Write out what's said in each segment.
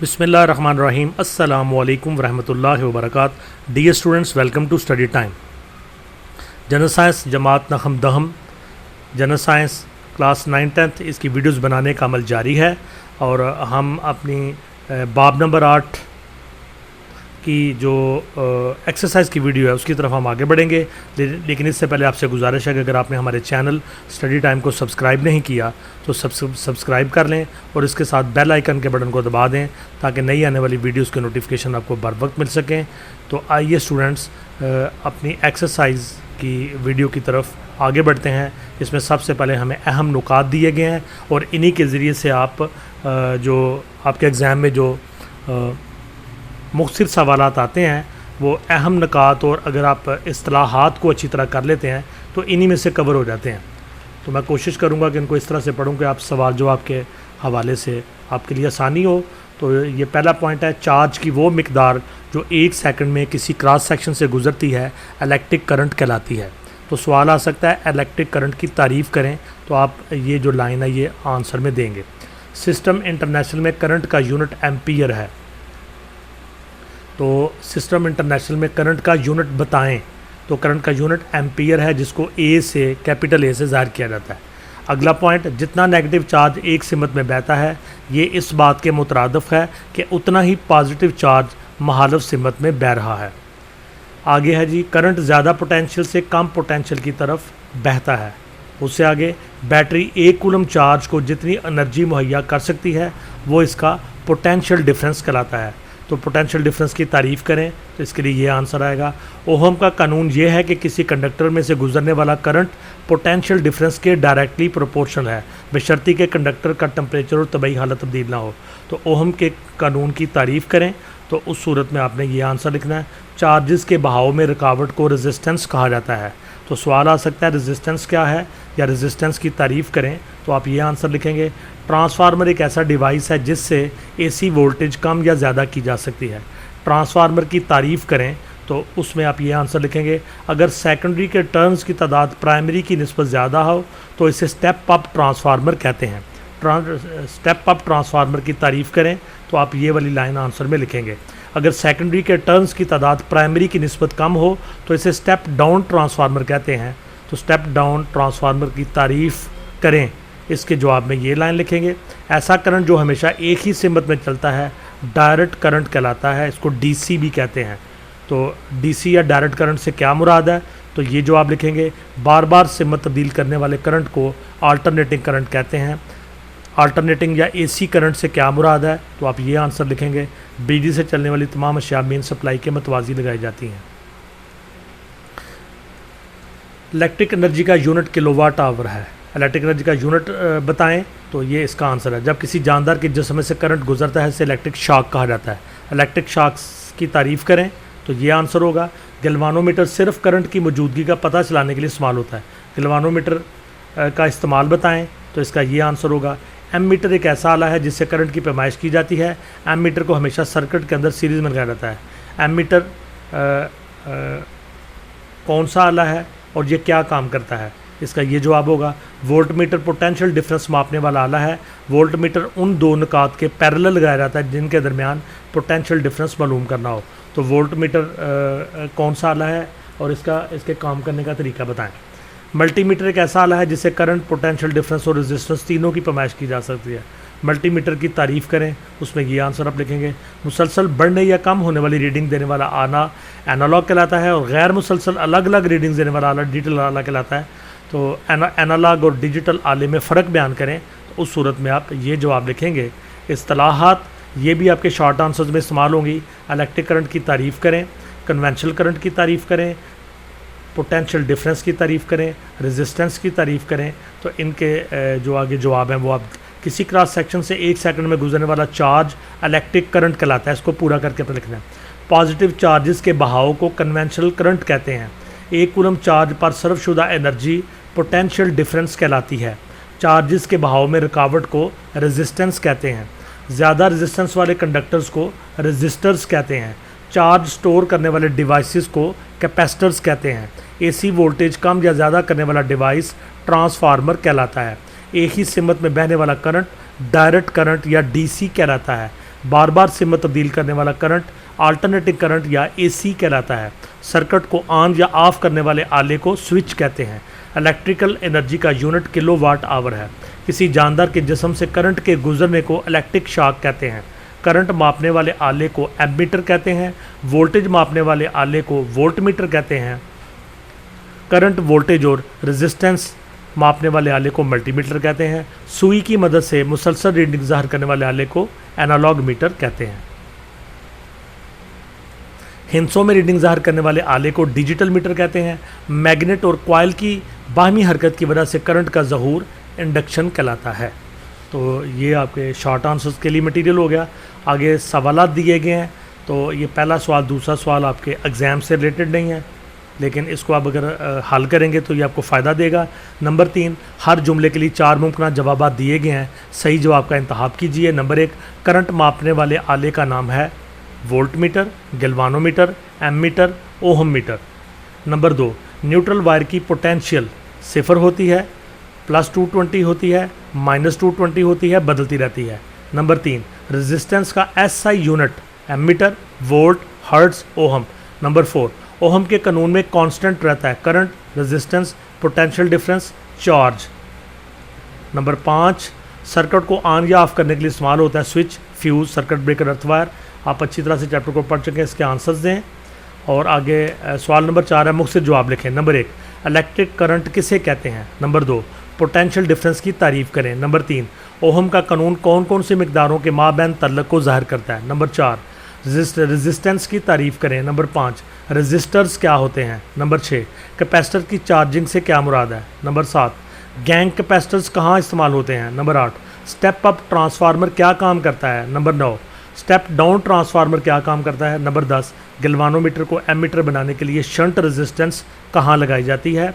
बिस्मिल्लाहिर्रहमानिर्रहीम अस्सलामु अलैकुम वरहमतुल्लाहि वबरकातुहू। Dear students, welcome to study time. General science जमात नखम दहम जनरल साइंस क्लास 9th इसकी वीडियोस बनाने का अमल जारी है और हम अपनी बाब नंबर 8 की जो एक्सरसाइज की वीडियो है उसकी तरफ हम आगे बढ़ेंगे। लेकिन इससे पहले आपसे गुजारिश है कि अगर आपने हमारे चैनल स्टडी टाइम को सब्सक्राइब नहीं किया तो सब्सक्राइब कर लें और इसके साथ बेल आइकन के बटन को दबा दें ताकि नई आने वाली वीडियोस के नोटिफिकेशन आपको बर वक्त मिल सकें। तो आइए स्टूडेंट्स अपनी एक्सरसाइज की वीडियो की तरफ आगे बढ़ते हैं। इसमें सबसे पहले हमें अहम नुकात दिए गए हैं और इन्हीं के ज़रिए से आप जो आपके एग्ज़ाम में जो मुख्तलिफ सवालात आते हैं वो अहम नुकात और अगर आप इस्तिलाहात को अच्छी तरह कर लेते हैं तो इन्हीं में से कवर हो जाते हैं। तो मैं कोशिश करूँगा कि इनको इस तरह से पढ़ूँ कि आप सवाल जवाब के हवाले से आपके लिए आसानी हो। तो ये पहला पॉइंट है, चार्ज की वो मिकदार जो 1 सेकंड में किसी क्रॉस सेक्शन से गुजरती है इलेक्ट्रिक करंट कहलाती है। तो सवाल आ सकता है इलेक्ट्रिक करंट की तारीफ़ करें, तो आप ये जो लाइन है ये आंसर में देंगे। सिस्टम इंटरनेशनल में करंट का यूनिट एम्पियर है, तो सिस्टम इंटरनेशनल में करंट का यूनिट बताएं। तो करंट का यूनिट एम्पियर है जिसको ए से कैपिटल ए से ज़ाहिर किया जाता है। अगला पॉइंट, जितना नेगेटिव चार्ज एक सिमत में बहता है ये इस बात के मुतरादिफ है कि उतना ही पॉजिटिव चार्ज मुखालिफ सिमत में बह रहा है। आगे है जी, करंट ज़्यादा पोटेंशियल से कम पोटेंशियल की तरफ बहता है। उससे आगे, बैटरी 1 कूलम चार्ज को जितनी एनर्जी मुहैया कर सकती है वो इसका पोटेंशियल डिफरेंस कहलाता है। तो पोटेंशियल डिफरेंस की तारीफ़ करें तो इसके लिए ये आंसर आएगा। ओहम का कानून ये है कि किसी कंडक्टर में से गुजरने वाला करंट पोटेंशियल डिफरेंस के डायरेक्टली प्रोपोर्शनल है बशर्ती के कंडक्टर का टेम्परेचर और तबई हालत तब्दील ना हो। तो ओहम के कानून की तारीफ़ करें तो उस सूरत में आपने ये आंसर लिखना है। चार्जेस के बहाव में रुकावट को रेजिस्टेंस कहा जाता है। तो सवाल आ सकता है रेजिस्टेंस क्या है या रेजिस्टेंस की तारीफ़ करें, तो आप ये आंसर लिखेंगे। ट्रांसफार्मर एक ऐसा डिवाइस है जिससे एसी वोल्टेज कम या ज़्यादा की जा सकती है। ट्रांसफार्मर की तारीफ़ करें तो उसमें आप ये आंसर लिखेंगे। अगर सेकेंडरी के टर्न्स की तादाद प्राइमरी की निस्बत ज़्यादा हो तो इसे स्टेप अप ट्रांसफार्मर कहते हैं। स्टेप अप ट्रांसफार्मर की तारीफ़ करें तो आप ये वाली लाइन आंसर में लिखेंगे। अगर सेकेंडरी के टर्न्स की तादाद प्राइमरी की निस्बत कम हो तो इसे स्टेप डाउन ट्रांसफार्मर कहते हैं। तो स्टेप डाउन ट्रांसफार्मर की तारीफ़ करें, इसके जवाब में ये लाइन लिखेंगे। ऐसा करंट जो हमेशा एक ही सिमत में चलता है डायरेक्ट करंट कहलाता है, इसको डीसी भी कहते हैं। तो डीसी या डायरेक्ट करंट से क्या मुराद है, तो ये जवाब लिखेंगे। बार बार सिमत तब्दील करने वाले करंट को अल्टरनेटिंग करंट कहते हैं। अल्टरनेटिंग या एसी करंट से क्या मुराद है, तो आप ये आंसर लिखेंगे। बिजली से चलने वाली तमाम अशिया मेन सप्लाई के मतवाजी लगाई जाती हैं। इलेक्ट्रिक एनर्जी का यूनिट किलोवाट आवर है। इलेक्ट्रिक एनर्जी का यूनिट बताएं, तो ये इसका आंसर है। जब किसी जानदार के जिस्म से करंट गुजरता है इसे इलेक्ट्रिक शॉक कहा जाता है। इलेक्ट्रिक शॉक्स की तारीफ़ करें तो ये आंसर होगा। गैल्वानोमीटर सिर्फ करंट की मौजूदगी का पता चलाने के लिए इस्तेमाल होता है। गैल्वानोमीटर का इस्तेमाल बताएं, तो इसका ये आंसर होगा। एमीटर एक ऐसा आला है जिससे करंट की पैमाइश की जाती है। एमीटर को हमेशा सर्किट के अंदर सीरीज़ में लगाया जाता है। एमीटर कौन सा आला है और ये क्या काम करता है, इसका ये जवाब होगा। वोल्टमीटर पोटेंशियल डिफरेंस मापने वाला आला है। वोल्टमीटर उन दो नुकात के पैरेलल लगाया जाता है जिनके दरमियान पोटेंशियल डिफरेंस मालूम करना हो। तो वोल्टमीटर कौन सा आला है और इसके काम करने का तरीका बताएं। मल्टीमीटर एक ऐसा आला है जिससे करंट, पोटेंशियल डिफरेंस और रेजिस्टेंस तीनों की पैमाइश की जा सकती है। मल्टीमीटर की तारीफ़ करें, उसमें ये आंसर आप लिखेंगे। मुसलसल बढ़ने या कम होने वाली रीडिंग देने वाला आला एनालॉग कहलाता है और गैर मुसलसल अलग अलग रीडिंग्स देने वाला आला डिजिटल आला कहलाता है। तो एनालॉग और डिजिटल आले में फ़र्क बयान करें, तो उस सूरत में आप ये जवाब लिखेंगे। इस्तिलाहात ये भी आपके शॉर्ट आंसर्स में इस्तेमाल होंगी। इलेक्ट्रिक करंट की तारीफ़ करें, कन्वेंशनल करंट की तारीफ़ करें, पोटेंशियल डिफरेंस की तारीफ़ करें, रेजिस्टेंस की तारीफ़ करें। तो इनके जो आगे जवाब हैं वो आप किसी क्रॉस सेक्शन से 1 सेकंड में गुजरने वाला चार्ज इलेक्ट्रिक करंट कहलाता है। इसको पूरा करके अपने लिखना है। पॉजिटिव चार्जेस के बहाव को कन्वेंशनल करंट कहते हैं। 1 कूलम चार्ज पर सर्वशुदा एनर्जी पोटेंशियल डिफरेंस कहलाती है। चार्जेस के बहाव में रुकावट को रेजिस्टेंस कहते हैं। ज़्यादा रेजिस्टेंस वाले कंडक्टर्स को रेजिस्टर्स कहते हैं। चार्ज स्टोर करने वाले डिवाइसेस को कैपेसिटर्स कहते हैं। एसी वोल्टेज कम या ज़्यादा करने वाला डिवाइस ट्रांसफार्मर कहलाता है। एक ही सिमत में बहने वाला करंट डायरेक्ट करंट या डीसी कहलाता है। बार बार सिम में तब्दील करने वाला करंट अल्टरनेटिंग करंट या एसी कहलाता है। सर्किट को ऑन या ऑफ करने वाले आले को स्विच कहते हैं। इलेक्ट्रिकल एनर्जी का यूनिट किलोवाट आवर है। किसी जानदार के जिस्म से करंट के गुजरने को इलेक्ट्रिक शॉक कहते हैं। करंट मापने वाले आले को एमीटर कहते हैं। वोल्टेज मापने वाले आले को वोल्टमीटर कहते हैं। करंट वोल्टेज और रेजिस्टेंस मापने वाले आले को मल्टीमीटर कहते हैं। सुई की मदद से मुसलसल रीडिंग ज़ाहिर करने वाले आले को एनालॉग मीटर कहते हैं। हिंसों में रीडिंग ज़ाहिर करने वाले आले को डिजिटल मीटर कहते हैं। मैग्नेट और कॉइल की बाहमी हरकत की वजह से करंट का ज़हूर इंडक्शन कहलाता है। तो ये आपके शॉर्ट आंसर्स के लिए मटेरियल हो गया। आगे सवालात दिए गए हैं, तो ये पहला सवाल दूसरा सवाल आपके एग्ज़ाम से रिलेटेड नहीं है, लेकिन इसको आप अगर हल करेंगे तो ये आपको फ़ायदा देगा। नंबर 3, हर जुमले के लिए 4 मुमकिन जवाब दिए गए हैं, सही जवाब का इंतखाब कीजिए। नंबर 1, करंट मापने वाले आले का नाम है volt meter, galvanometer, ammeter, ohm meter. Number 2, neutral wire की पोटेंशियल 0 होती है, +220 होती है, -220 होती है, बदलती रहती है। नंबर 3, रेजिस्टेंस का SI unit ammeter, volt, hertz, ohm. Number 4, ohm के कानून में कांस्टेंट रहता है current, resistance, potential difference, charge. Number 5, circuit को ऑन या ऑफ करने के लिए इस्तेमाल होता है switch, fuse, circuit breaker, earth wire. आप अच्छी तरह से चैप्टर को पढ़ चुके हैं, इसके आंसर्स दें। और आगे सवाल नंबर 4 है, मुख्तलिफ जवाब लिखें। नंबर 1, इलेक्ट्रिक करंट किसे कहते हैं। नंबर 2, पोटेंशियल डिफरेंस की तारीफ़ करें। नंबर 3, ओहम का कानून कौन कौन सी मिकदारों के माबैन तल्लुक़ को ज़ाहिर करता है। नंबर 4, रेजिस्टेंस की तारीफ़ करें। नंबर 5, रजिस्टर्स क्या होते हैं। नंबर 6, कैपेसिटर की चार्जिंग से क्या मुराद है। नंबर 7, गैंग कैपेसिटर्स कहाँ इस्तेमाल होते हैं। नंबर 8, स्टेप अप ट्रांसफार्मर क्या काम करता है। नंबर 9, स्टेप डाउन ट्रांसफार्मर क्या काम करता है। नंबर 10, गैल्वानोमीटर को एमीटर बनाने के लिए शंट रेजिस्टेंस कहाँ लगाई जाती है।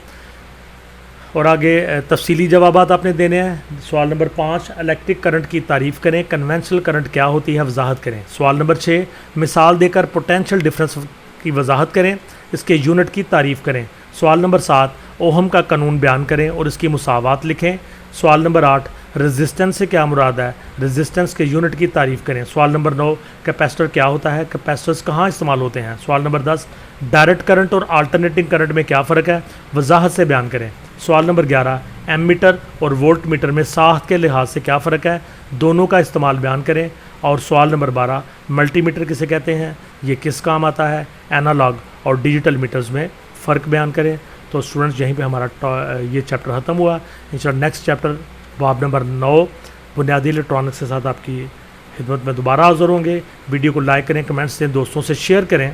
और आगे तफसीली जवाब आपने देने हैं। सवाल नंबर 5, इलेक्ट्रिक करंट की तारीफ़ करें, कन्वेंशनल करंट क्या होती है वजाहत करें। सवाल नंबर 6, मिसाल देकर पोटेंशियल डिफरेंस की वजाहत करें, इसके यूनिट की तारीफ़ करें। सवाल नंबर 7, ओहम का कानून बयान करें और इसकी मुसावात लिखें। सवाल नंबर 8, रेजिस्टेंस से क्या मुराद है, रेजिस्टेंस के यूनिट की तारीफ़ करें। सवाल नंबर 9, कैपेसिटर क्या होता है, कैपेसिटर्स कहाँ इस्तेमाल होते हैं। सवाल नंबर 10, डायरेक्ट करंट और अल्टरनेटिंग करंट में क्या फ़र्क है, वजाहत से बयान करें। सवाल नंबर 11, एमीटर और वोल्ट मीटर में साख के लिहाज से क्या फ़र्क है, दोनों का इस्तेमाल बयान करें। और सवाल नंबर 12, मल्टीमीटर किसे कहते हैं, ये किस काम आता है, एनालॉग और डिजिटल मीटर्स में फ़र्क बयान करें। तो स्टूडेंट्स, यहीं पे हमारा ये चैप्टर ख़त्म हुआ। इंशाअल्लाह नेक्स्ट चैप्टर बाब नंबर 9 बुनियादी इलेक्ट्रॉनिक्स के साथ आपकी खिदमत में दोबारा हाज़िर होंगे। वीडियो को लाइक करें, कमेंट्स दें, दोस्तों से शेयर करें।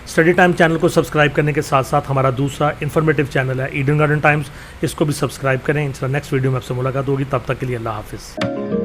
स्टडी टाइम चैनल को सब्सक्राइब करने के साथ साथ हमारा दूसरा इन्फॉर्मेटिव चैनल है ईडन गार्डन टाइम्स, इसको भी सब्सक्राइब करें। इंशाअल्लाह नेक्स्ट वीडियो में आपसे मुलाकात होगी, तब तक के लिए अल्लाह हाफिज़।